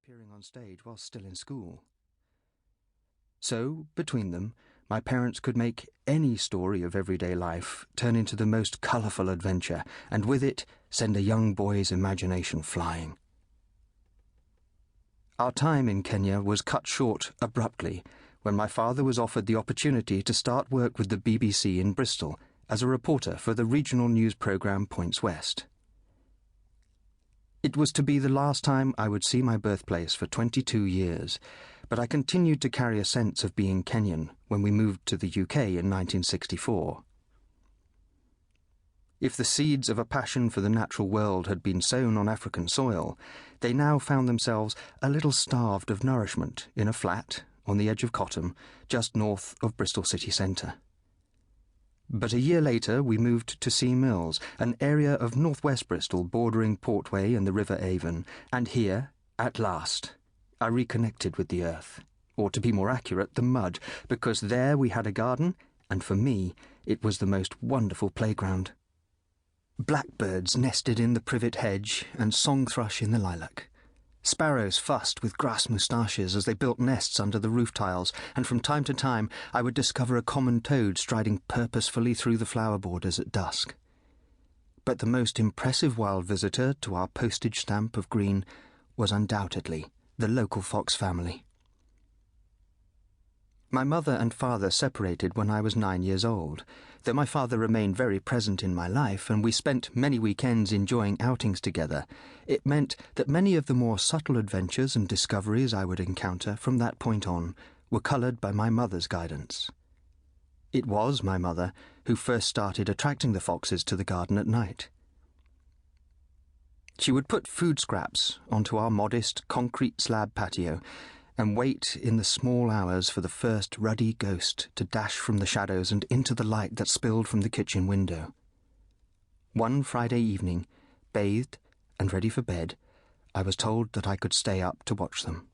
appearing on stage while still in school. So, between them, my parents could make any story of everyday life turn into the most colourful adventure, and with it send a young boy's imagination flying. Our time in Kenya was cut short abruptly when my father was offered the opportunity to start work with the BBC in Bristol as a reporter for the regional news programme Points West. It was to be the last time I would see my birthplace for 22 years, but I continued to carry a sense of being Kenyan when we moved to the UK in 1964. If the seeds of a passion for the natural world had been sown on African soil, they now found themselves a little starved of nourishment in a flat on the edge of Cottam, just north of Bristol city centre. But a year later we moved to Sea Mills, an area of northwest Bristol bordering Portway and the River Avon, and here, at last, I reconnected with the earth, or to be more accurate, the mud, because there we had a garden, and for me it was the most wonderful playground. Blackbirds nested in the privet hedge and song thrush in the lilac. Sparrows fussed with grass moustaches as they built nests under the roof tiles, and from time to time I would discover a common toad striding purposefully through the flower borders at dusk. But the most impressive wild visitor to our postage stamp of green was undoubtedly the local fox family. My mother and father separated when I was 9 years old. Though my father remained very present in my life and we spent many weekends enjoying outings together, it meant that many of the more subtle adventures and discoveries I would encounter from that point on were coloured by my mother's guidance. It was my mother who first started attracting the foxes to the garden at night. She would put food scraps onto our modest concrete slab patio and wait in the small hours for the first ruddy ghost to dash from the shadows and into the light that spilled from the kitchen window. One Friday evening, bathed and ready for bed, I was told that I could stay up to watch them.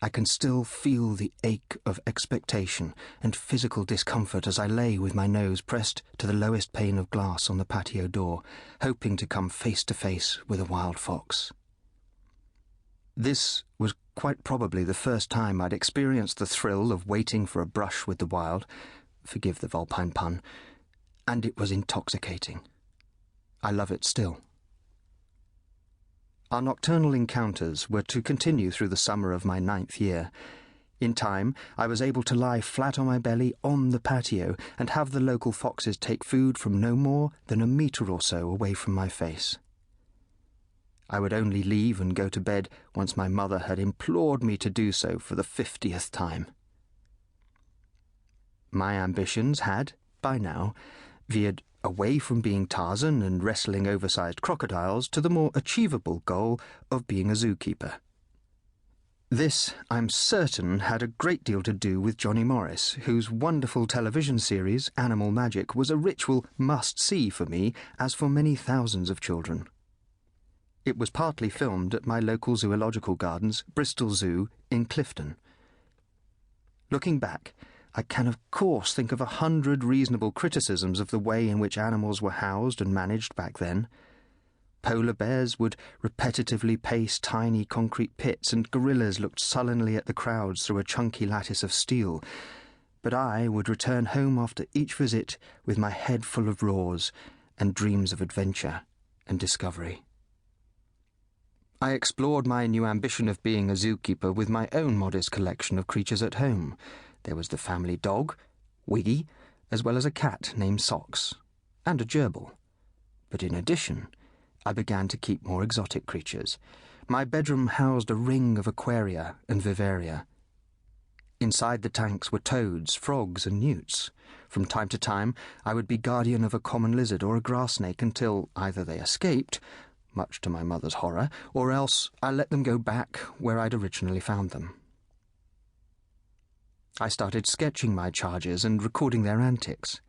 I can still feel the ache of expectation and physical discomfort as I lay with my nose pressed to the lowest pane of glass on the patio door, hoping to come face to face with a wild fox. This was quite probably the first time I'd experienced the thrill of waiting for a brush with the wild, forgive the vulpine pun, and it was intoxicating. I love it still. Our nocturnal encounters were to continue through the summer of my 9th year. In time, I was able to lie flat on my belly on the patio and have the local foxes take food from no more than a metre or so away from my face. I would only leave and go to bed once my mother had implored me to do so for the 50th time. My ambitions had, by now, veered away from being Tarzan and wrestling oversized crocodiles to the more achievable goal of being a zookeeper. This, I'm certain, had a great deal to do with Johnny Morris, whose wonderful television series, Animal Magic, was a ritual must-see for me, as for many thousands of children. It was partly filmed at my local zoological gardens, Bristol Zoo, in Clifton. Looking back, I can of course think of 100 reasonable criticisms of the way in which animals were housed and managed back then. Polar bears would repetitively pace tiny concrete pits, and gorillas looked sullenly at the crowds through a chunky lattice of steel. But I would return home after each visit with my head full of roars and dreams of adventure and discovery. I explored my new ambition of being a zookeeper with my own modest collection of creatures at home. There was the family dog, Wiggy, as well as a cat named Socks, and a gerbil. But in addition, I began to keep more exotic creatures. My bedroom housed a ring of aquaria and vivaria. Inside the tanks were toads, frogs, and newts. From time to time, I would be guardian of a common lizard or a grass snake until either they escaped, much to my mother's horror, or else I let them go back where I'd originally found them. I started sketching my charges and recording their antics.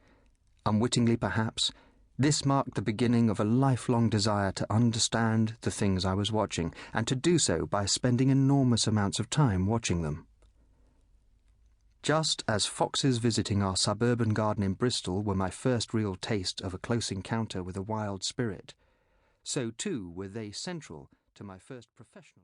Unwittingly, perhaps, this marked the beginning of a lifelong desire to understand the things I was watching, and to do so by spending enormous amounts of time watching them. Just as foxes visiting our suburban garden in Bristol were my first real taste of a close encounter with a wild spirit, so too were they central to my first professional